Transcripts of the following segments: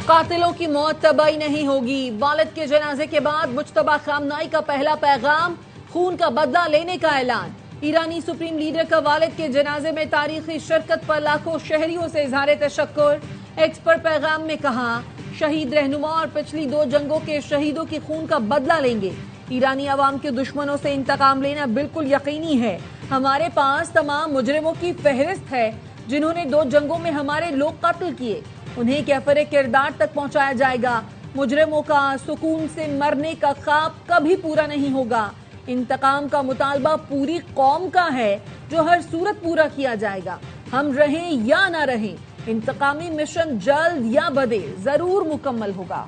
कातिलों की मौत तबाही नहीं होगी। वालिद के जनाजे के बाद मुज्तबा खामनाई का पहला पैगाम, खून का बदला लेने का ऐलान। ईरानी सुप्रीम लीडर का वालिद के जनाजे में तारीखी शिरकत पर लाखों शहरियों से इजहार तशक्कुर। एक्स पर पैगाम में कहा, शहीद रहनुमा और पिछली 2 जंगों के शहीदों की खून का बदला लेंगे। ईरानी अवाम के दुश्मनों से इंतकाम लेना बिल्कुल यकीनी है। हमारे पास तमाम मुजरिमों की फहरिस्त है जिन्होंने 2 जंगों में हमारे लोग कत्ल किए। उन्हें कैफरे किरदार तक पहुंचाया जाएगा। मुजरिमों का सुकून से मरने का ख्वाब कभी पूरा नहीं होगा। इंतकाम का मुतालबा पूरी कौम का है जो हर सूरत पूरा किया जाएगा। हम रहें या ना रहें, इंतकामी मिशन जल्द या बदे जरूर मुकम्मल होगा।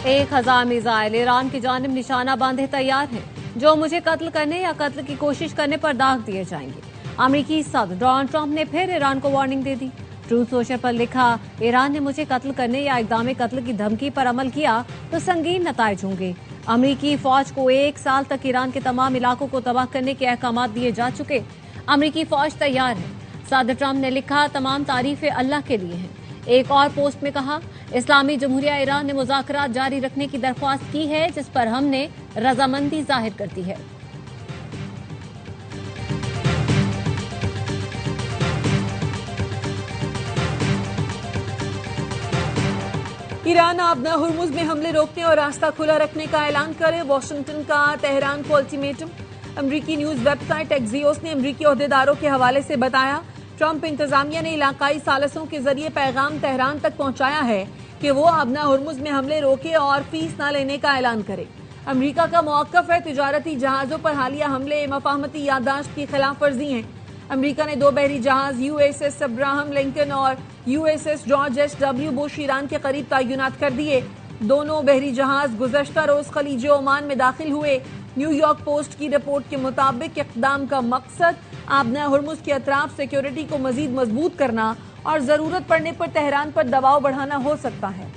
1000 मिसाइल ईरान की जानिब निशाना बांधे तैयार हैं, जो मुझे कत्ल करने या कत्ल की कोशिश करने पर दाग दिए जाएंगे। अमेरिकी सदर डोनाल्ड ट्रंप ने फिर ईरान को वार्निंग दे दी। ट्रूथ सोशल पर लिखा, ईरान ने मुझे कत्ल करने या इक़दाम कत्ल की धमकी पर अमल किया तो संगीन नताइज होंगे। अमेरिकी फौज को 1 साल तक ईरान के तमाम इलाकों को तबाह करने के अहकाम दिए जा चुके। अमेरिकी फौज तैयार है। सदर ट्रंप ने लिखा, तमाम तारीफें अल्लाह के लिए हैं। एक और पोस्ट में कहा, इस्लामी जमहूरिया ईरान ने मुज़ाकरात जारी रखने की दरख्वास्त की है, जिस पर हमने रजामंदी जाहिर कर दी है। ईरान अब हुर्मुज में हमले रोकने और रास्ता खुला रखने का ऐलान करे। वाशिंगटन का तेहरान को अल्टीमेटम। अमरीकी न्यूज वेबसाइट एक्सियोस ने अमरीकी ओहदेदारों के हवाले से बताया, ट्रंप इंतजामिया ने इलाकाई सालसों के जरिए पैगाम तेहरान तक पहुंचाया है कि वो अब हुर्मुज में हमले रोके और फीस न लेने का ऐलान करे। अमरीका का मौक़िफ़ है, तिजारती जहाजों पर हालिया हमले मफाहमती याददाश्त की खिलाफ वर्जी हैं। अमरीका ने 2 बहरी जहाज USS अब्राहम लिंकन और USS George H.W. Bush Iran के करीब तैनात कर दिए। दोनों बहरी जहाज गुज़श्ता रोज खलीज ओमान में दाखिल हुए। न्यूयॉर्क पोस्ट की रिपोर्ट के मुताबिक इक़दाम का मकसद आबना हुर्मुज के अतराफ सिक्योरिटी को मजीद मजबूत करना और जरूरत पड़ने पर तेहरान पर दबाव बढ़ाना हो सकता है।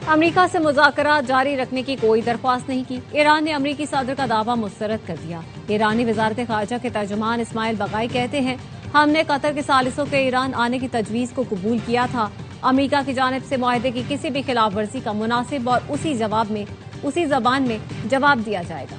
अमेरिका से मुज़ाकरात जारी रखने की कोई दरख्वास्त नहीं की। ईरान ने अमेरिकी सदर का दावा मुस्तरद कर दिया। ईरानी वजारत खारजा के तर्जुमान इस्माइल बगाई कहते हैं, हमने कतर के सालिसों के ईरान आने की तजवीज़ को कबूल किया था। अमेरिका की जानिब से मुआहदे की किसी भी खिलाफ वर्जी का मुनासिब और उसी जबान में जवाब दिया जाएगा।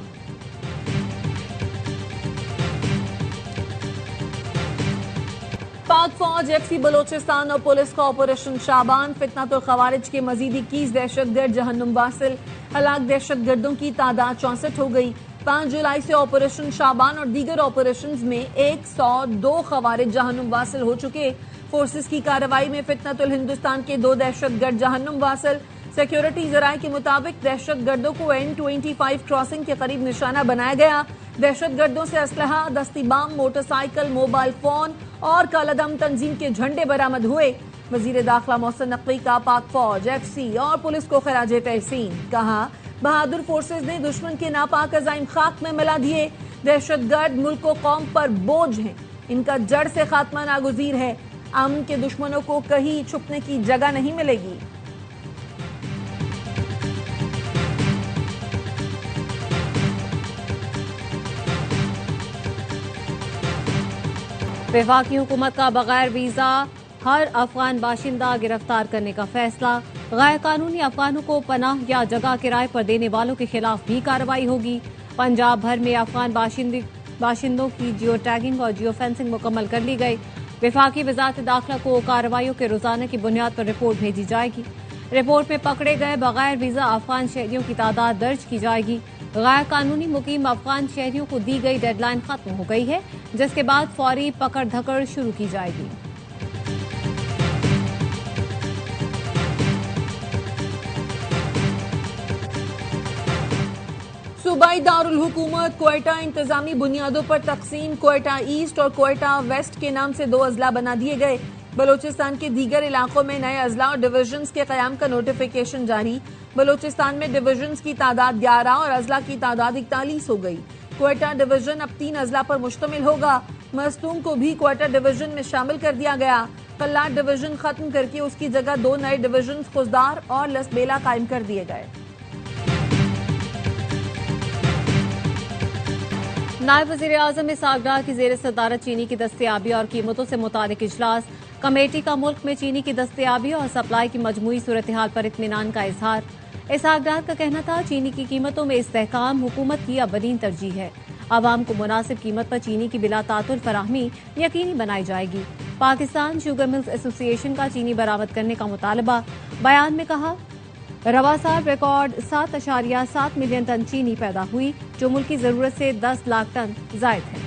पाक फौज, FC बलोचिस्तान और पुलिस का ऑपरेशन शाबान। फितनातुल खवारिज के मजीद 21 दहशतगर्द जहन्नुम वासिल। हलाक दहशतगर्दों की तादाद 64 हो गई। 5 जुलाई से ऑपरेशन शाबान और दीगर ऑपरेशन में 102 खवारिज जहन्नुम वासिल हो चुके। फोर्सेस की कार्रवाई में फितनातुल हिंदुस्तान के 2 दहशतगर्द जहन्नुम वासिल। सिक्योरिटी जराये के मुताबिक दहशतगर्दों को N25 क्रॉसिंग के करीब निशाना बनाया गया। दहशतगर्दों से असलहा, दस्ती बम, मोटरसाइकिल, मोबाइल फोन और कालादम तंजीम के झंडे बरामद हुए। वजीर दाखिला मोहसिन नकवी का पाक फौज, FC और पुलिस को खराज तहसीन। कहा, बहादुर फोर्सेज ने दुश्मन के नापाक अज़ाइम खाक में मिला दिए। दहशतगर्द मुल्क व कौम पर बोझ हैं, इनका जड़ से खात्मा नागुजीर है। अमन के दुश्मनों को कहीं छुपने की जगह नहीं मिलेगी। वफाकी हुकूमत का बगैर वीजा हर अफगान बाशिंदा गिरफ्तार करने का फैसला। गैर कानूनी अफगानों को पनाह या जगह किराए पर देने वालों के खिलाफ भी कार्रवाई होगी। पंजाब भर में अफगान बाशिंदों की जियो टैगिंग और जियो फेंसिंग मुकम्मल कर ली गई। वफाकी वजारत दाखिला को कार्रवाइयों के रोजाना की बुनियाद पर रिपोर्ट भेजी जाएगी। रिपोर्ट में पकड़े गए बगैर वीजा अफगान शहरियों की तादाद दर्ज की जाएगी। गैर कानूनी मुकीम अफगान शहरियों को दी गई डेडलाइन खत्म हो गई है, जिसके बाद फौरी पकड़ धकड़ शुरू की जाएगी। सूबाई दारुल हुकूमत क्वेटा इंतजामी बुनियादों पर तकसीम। क्वेटा ईस्ट और क्वेटा वेस्ट के नाम से 2 अजला बना दिए गए। बलोचिस्तान के दीगर इलाकों में नए अजला और डिवीजन्स के कयाम का नोटिफिकेशन जारी। बलोचिस्तान में डिवीजन्स की तादाद 11 और अजला की तादाद 41 हो गई। क्वेटा डिवीजन अब 3 अजला पर मुश्तमिल होगा। मस्तूम को भी क्वेटा डिवीजन में शामिल कर दिया गया। कल्लाट डिवीजन खत्म करके उसकी जगह 2 नए डिवीजन खुजदार और लसबेला कायम कर दिए गए। नायब वजीर आजम इसहाक डार की जेर सदारत चीनी की दस्तयाबी और कीमतों से मुतालिक इजलास। कमेटी का मुल्क में चीनी की दस्तयाबी और सप्लाई की मजमूई सूरत हाल पर इत्मीनान का इजहार। इसहाक डार का कहना था चीनी की कीमतों में इस्तेहकाम हुकूमत की अबदीन तरजीह है। आवाम को मुनासिब कीमत पर चीनी की बिला तातुल फराहमी यकीनी बनाई जाएगी। पाकिस्तान शुगर मिल्स एसोसिएशन का चीनी बरामद करने का मुतालबा। बयान में कहा रवा साल रिकॉर्ड 7.7 मिलियन टन चीनी पैदा हुई, जो मुल्क की जरूरत से 10 लाख टन जायद है।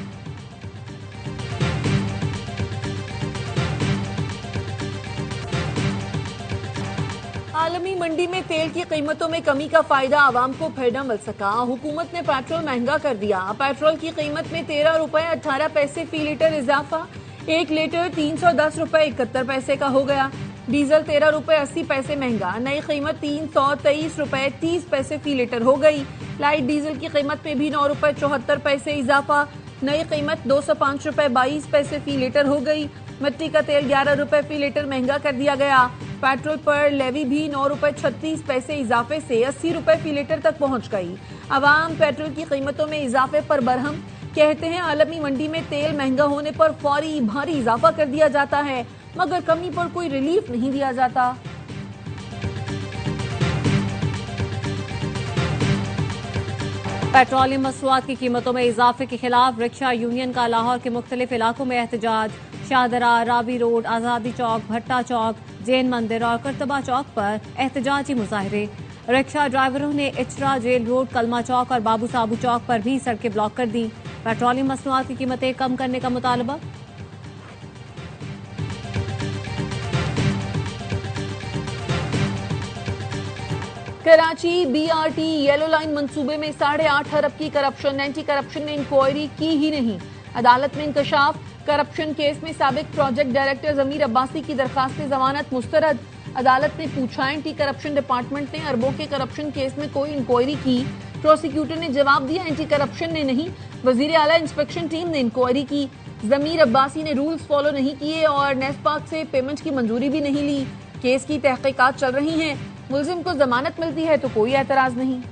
आलमी मंडी में तेल की कीमतों में कमी का फायदा आवाम को फिर न मिल सका। हुकूमत ने पेट्रोल महंगा कर दिया। पेट्रोल की कीमत में 13 रुपए 18 पैसे फी लीटर इजाफा। 1 लीटर 310 रुपए 71 पैसे का हो गया। डीजल 13 रुपए 80 पैसे महंगा। नई कीमत 323 रुपए 30 पैसे फी लीटर हो गई। लाइट डीजल की कीमत में भी 9 रुपए 74 पैसे इजाफा। नई कीमत 205 रुपए 22 पैसे फी लीटर हो गई। मिट्टी का तेल 11 रुपए फी लीटर महंगा कर दिया गया। पेट्रोल पर लेवी भी 9 रुपए 36 पैसे इजाफे से 80 रुपए फी लीटर तक पहुंच गई। अवाम पेट्रोल की कीमतों में इजाफे पर बरहम। कहते हैं आलमी मंडी में तेल महंगा होने पर फौरी भारी इजाफा कर दिया जाता है, मगर कमी पर कोई रिलीफ नहीं दिया जाता। पेट्रोलियम मसनूआत की कीमतों में इजाफे के खिलाफ रिक्शा यूनियन का लाहौर के मुख्तलिफ इलाकों में एहतजाज। शाहदरा, रावी रोड, आजादी चौक, भट्टा चौक, जैन मंदिर और करतबा चौक पर एहतजाजी मुजाहरे। रिक्शा ड्राइवरों ने इचरा, जेल रोड, कलमा चौक और बाबू साबू चौक पर भी सड़कें ब्लॉक कर दी। पेट्रोलियम मसनूआत की कीमतें कम करने का मुतालबा। कराची बीआरटी येलो लाइन मंसूबे में 8.5 अरब की करप्शन। एंटी करप्शन ने इंक्वायरी की ही नहीं। अदालत में इंकशाफ। करप्शन केस में साबिक प्रोजेक्ट डायरेक्टर जमीर अब्बासी की दरखास्त जमानत मुस्तरद। अदालत ने पूछा एंटी करप्शन डिपार्टमेंट ने अरबों के करप्शन केस में कोई इंक्वायरी की। प्रोसिक्यूटर ने जवाब दिया एंटी करप्शन ने नहीं, वजीर आला इंस्पेक्शन टीम ने इंक्वायरी की। जमीर अब्बासी ने रूल्स फॉलो नहीं किए और नेस्पाक से पेमेंट की मंजूरी भी नहीं ली। केस की तहकीकात चल रही हैं। मुलजिम को जमानत मिलती है तो कोई एतराज नहीं।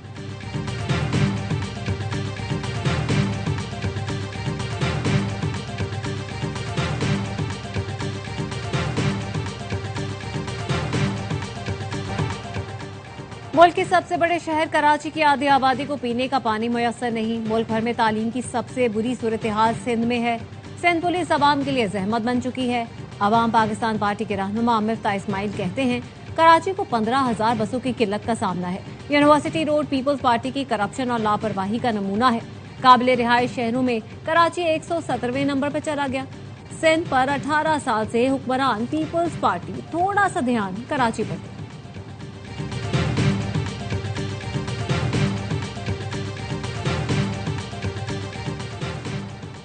मुल्क के सबसे बड़े शहर कराची की आधी आबादी को पीने का पानी मुयसर नहीं। मुल्क भर में तालीम की सबसे बुरी सूरत हाल सिंध में है। सिंध पुलिस अवाम के लिए जहमत बन चुकी है। अवाम पाकिस्तान पार्टी के रहनुमा मिफ्ता इस्माइल कहते हैं कराची को 15,000 बसों की किल्लत का सामना है। यूनिवर्सिटी रोड पीपल्स पार्टी की करप्शन और लापरवाही का नमूना है। काबिल रिहाइश शहरों में कराची 117वें नंबर पर चला गया। सिंध पर 18 साल से हुक्मरान पीपल्स पार्टी। थोड़ा सा ध्यान कराची पर।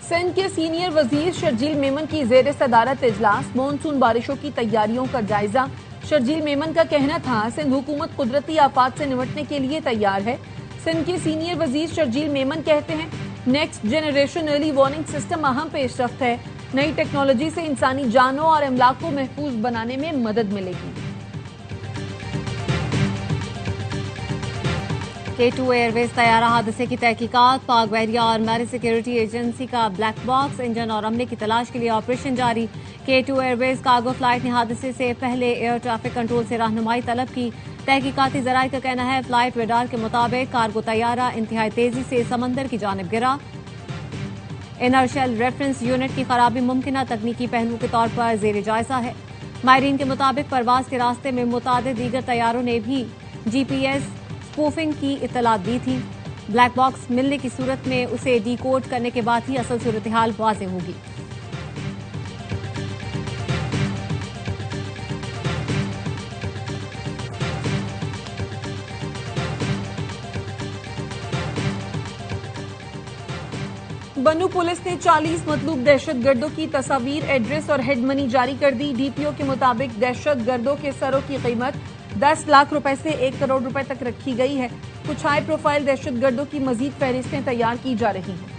सिंध के सीनियर वजीर शर्जील मेमन की जेर सदारत इजलास। मानसून बारिशों की तैयारियों का जायजा। शर्जील मेमन का कहना था सिंध हुकूमत कुदरती आफात से निपटने के लिए तैयार है। सिंध के सीनियर वजीर शर्जील मेमन कहते हैं next generation early warning system अहम पेशरफ्त है। नई टेक्नोलॉजी से इंसानी जानों और अमलाक को महफूज बनाने में मदद मिलेगी। K2 एयरवेज तैयारा हादसे की तहकीकात। पाक बहरिया और मैरी सिक्योरिटी एजेंसी का ब्लैक बॉक्स इंजन और अमले की तलाश के लिए ऑपरेशन जारी। K2 एयरवेज कार्गो फ्लाइट ने हादसे से पहले एयर ट्रैफिक कंट्रोल से रहनुमाई तलब की। तहकीकाती जराये का कहना है फ्लाइट रेडार के मुताबिक कार्गो तैयारा इंतहाई तेजी से समंदर की जानिब गिरा। इनर्शियल रेफरेंस यूनिट की खराबी मुमकिन तकनीकी पहलू के तौर पर जेर जायजा है। माहरीन के मुताबिक परवाज के रास्ते में मुतादिद दीगर तैयारों ने भी GPS स्पूफिंग की इतला दी थी। ब्लैक बॉक्स मिलने की सूरत में उसे डिकोड करने के बाद ही असल सूरत हाल वाज़ेह होगी। बनू पुलिस ने 40 मतलूब दहशतगर्दों की तस्वीर, एड्रेस और हेड मनी जारी कर दी। DPO के मुताबिक दहशतगर्दों के सरों की कीमत 10 लाख रुपए से 1 करोड़ रुपए तक रखी गई है। कुछ हाई प्रोफाइल दहशतगर्दों की मजीद फहरिस्तें तैयार की जा रही हैं।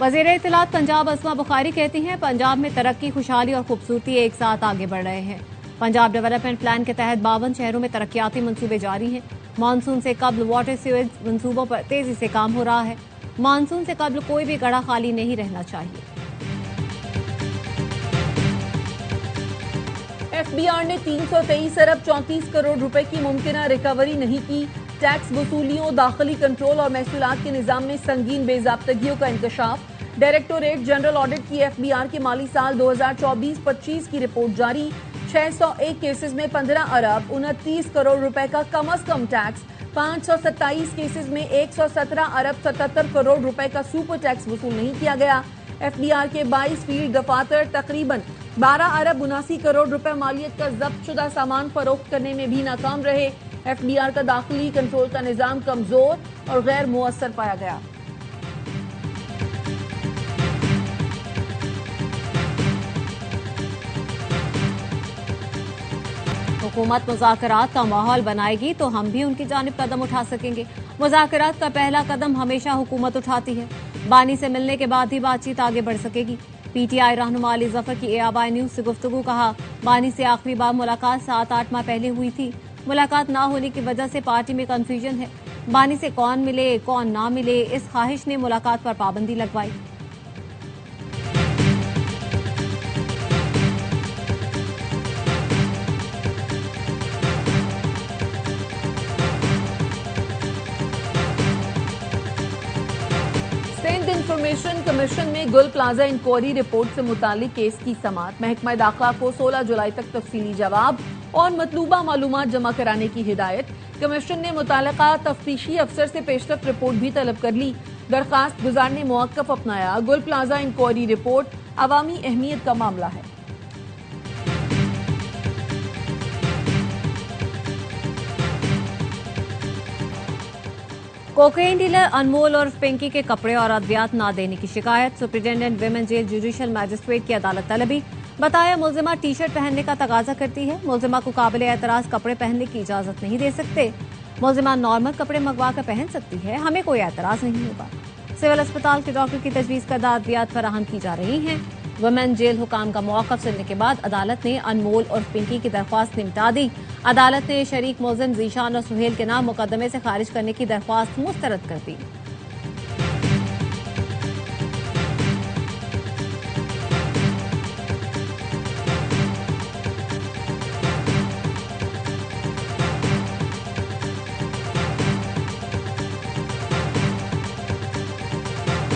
वजीर इत्तलात पंजाब अस्मा बुखारी कहती हैं, पंजाब में तरक्की, खुशहाली और खूबसूरती एक साथ आगे बढ़ रहे हैं। पंजाब डेवलपमेंट प्लान के तहत 52 शहरों में तरक्याती मंसूबे जारी हैं। मानसून से कबल वाटर सीवेज मंसूबों पर तेजी से काम हो रहा है। मानसून से कबल कोई भी गड्ढा खाली नहीं रहना चाहिए। एफबीआर ने 323 अरब 34 करोड़ रुपए की मुमकिन रिकवरी नहीं की। टैक्स वसूलियों, दाखिली कंट्रोल और महसूलात के निजाम में संगीन बेजाब्तगियों का इंकशाफ। डायरेक्टोरेट जनरल ऑडिट की एफबीआर के माली साल 2024-25 की रिपोर्ट जारी। 601 केसेस में 15 अरब 29 करोड़ रुपए का कम अज कम टैक्स, 527 केसेस में 117 अरब 77 करोड़ रुपए का सुपर टैक्स वसूल नहीं किया गया। एफबीआर के 22 फील्ड दफातर तकरीबन 12 अरब 79 करोड़ रुपए मालियत का जब्त शुदा सामान फरोख्त करने में भी नाकाम रहे। एफबीआर का दाखिली कंट्रोल का निजाम कमजोर और गैर मुअस्सर पाया गया। हुकूमत मुज़ाकरात का माहौल बनाएगी तो हम भी उनकी जानिब कदम उठा सकेंगे। मुज़ाकरात का पहला कदम हमेशा हुकूमत उठाती है। बानी से मिलने के बाद ही बातचीत आगे बढ़ सकेगी। पीटीआई रहनुमा अली जफर की एआबाई न्यूज से गुफ्तगू। कहा, बानी से आखिरी बार मुलाकात 7-8 माह पहले हुई थी। मुलाकात ना होने की वजह से पार्टी में कंफ्यूजन है। बानी से कौन मिले कौन ना मिले, इस ख्वाहिश ने मुलाकात पर पाबंदी लगवाई। इंफॉर्मेशन कमीशन में गुल प्लाजा इंक्वायरी रिपोर्ट से मुतालिक केस की समाअत। महकमा दाखिला को 16 जुलाई तक तफसीली जवाब और मतलूबा मालूमात जमा कराने की हिदायत। कमीशन ने मुताल्लिका तफ्तीशी अफसर से पेशरफ रिपोर्ट भी तलब कर ली। दरखास्त गुजार ने मौक़िफ़ अपनाया। गुल प्लाजा इंक्वायरी रिपोर्ट अवामी अहमियत का मामला है। कोकेन डीलर अनमोल और पिंकी के कपड़े और अद्वियात ना देने की शिकायत। Superintendent women jail judicial magistrate की अदालत तलबी। बताया, मुलजिमा टी शर्ट पहनने का तकाजा करती है। मुलजिमा को काबिल एतराज कपड़े पहनने की इजाजत नहीं दे सकते। मुलजिमा नॉर्मल कपड़े मंगवा कर पहन सकती है, हमें कोई एतराज नहीं होगा। सिविल अस्पताल के डॉक्टर की तजवीज़ करदा अद्वियात फराहम की जा रही हैं। वुमेन जेल हुकाम का मौक़िफ़ सुनने के बाद अदालत ने अनमोल और पिंकी की दरख्वास्त निपटा दी। अदालत ने शरीक मुलजिम जीशान और सुहेल के नाम मुकदमे से खारिज करने की दरख्वास्त मुस्तरद कर दी।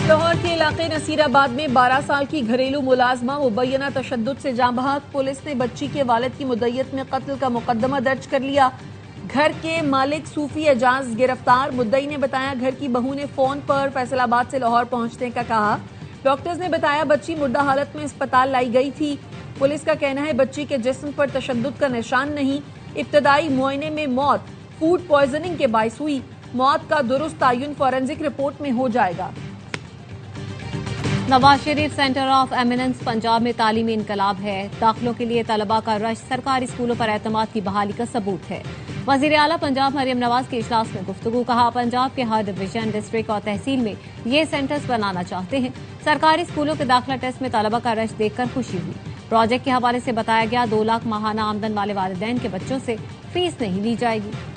लाहौर के इलाके नसीराबाद में 12 साल की घरेलू मुलाजमा मुबैना तशद्दुद से जाँ बहक। पुलिस ने बच्ची के वालिद की मुद्दत में कत्ल का मुकदमा दर्ज कर लिया। घर के मालिक सूफी एजाज गिरफ्तार। मुद्दई ने बताया, घर की बहू ने फोन पर फैसलाबाद से लाहौर पहुंचने का कहा। डॉक्टर्स ने बताया बच्ची मुर्दा हालत में अस्पताल लाई गई थी। पुलिस का कहना है बच्ची के जिस्म पर तशद्दुद का निशान नहीं। इब्तदाई मुआयने में मौत फूड पॉइजनिंग के बाइस हुई। मौत का दुरुस्त तायुन फॉरेंसिक रिपोर्ट में हो जाएगा। Nawaz Sharif centre of eminence Punjab में तालीमी इनकलाब है। दाखिलों के लिए तलबा का रश सरकारी स्कूलों पर एतमाद की बहाली का सबूत है। वजीर आला पंजाब मरियम नवाज के इजलास में गुफ्तगू। कहा, पंजाब के हर डिवीजन, डिस्ट्रिक्ट और तहसील में ये सेंटर्स बनाना चाहते हैं। सरकारी स्कूलों के दाखिला टेस्ट में तलबा का रश देखकर खुशी हुई। प्रोजेक्ट के हवाले से बताया गया, 2 लाख माहाना आमदन वाले वालिदैन के बच्चों से फीस नहीं ली जाएगी।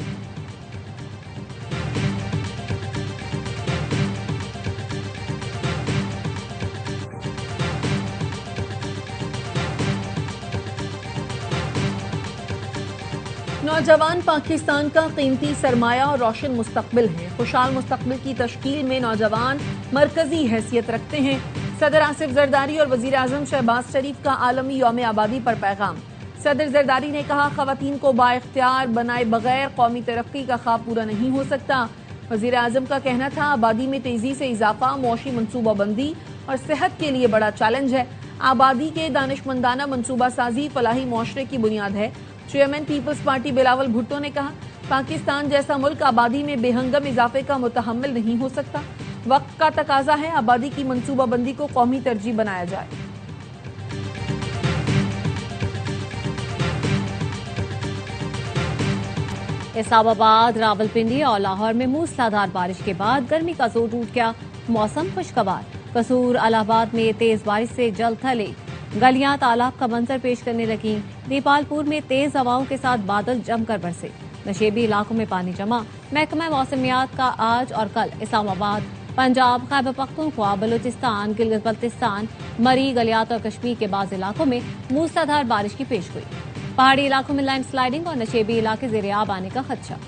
नौजवान पाकिस्तान का कीमती सरमाया और रोशन मुस्तकबिल हैं। खुशहाल मुस्तकबिल की तश्कील में नौजवान मरकजी हैसियत रखते हैं। सदर आसिफ जरदारी और वजीर आजम शहबाज शरीफ का आलमी यौम आबादी पर पैगाम। सदर जरदारी ने कहा, खवातीन को बाइख्तियार बनाए बगैर कौमी तरक्की का ख्वाब पूरा नहीं हो सकता। वजीर आजम का कहना था, आबादी में तेजी से इजाफा मौशी मनसूबाबंदी और सेहत के लिए बड़ा चैलेंज है। आबादी के दानिशमंदाना मनसूबा साजी फलाही मुआशरे की बुनियाद है। चेयरमैन पीपल्स पार्टी बिलावल भुट्टो ने कहा, पाकिस्तान जैसा मुल्क आबादी में बेहंगम इजाफे का मुतहम्मिल नहीं हो सकता। वक्त का तकाजा है आबादी की मनसूबाबंदी को कौमी तरजीह बनाया जाए। इस्लामाबाद, रावलपिंडी और लाहौर में मूसलाधार बारिश के बाद गर्मी का जोर टूट गया। मौसम खुशगवार। कसूर इलाहाबाद में तेज बारिश से जल थले, गलियां तालाब का मंजर पेश करने लगी। दीपालपुर में तेज हवाओं के साथ बादल जमकर बरसे। नशेबी इलाकों में पानी जमा। महकमा मौसमियात का आज और कल इस्लामाबाद, पंजाब, खैबर पख्तूनख्वा, बलूचिस्तान, गिलगित बल्तिस्तान, मरी, गलियात और कश्मीर के बाज़ इलाकों में मूसलाधार बारिश की पेशगोई। पहाड़ी इलाकों में लैंडस्लाइडिंग और नशेबी इलाके ज़ेर-ए-आब आने का खदशा।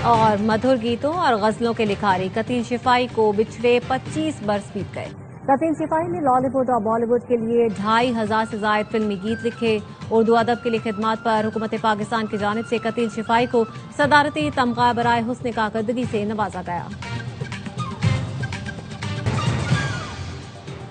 और मधुर गीतों और गजलों के लिखारी कतील शिफाई को बिछड़े 25 बरस बीत गए। कतील शिफाई ने लॉलीवुड और बॉलीवुड के लिए 2500 से ज्यादा फिल्मी गीत लिखे। उर्दू अदब के लिए खिदमात पर हुकूमत पाकिस्तान की जानिब से कतील शिफाई को सदारती तमगा बराए हुस्न कारकर्दगी से नवाजा गया।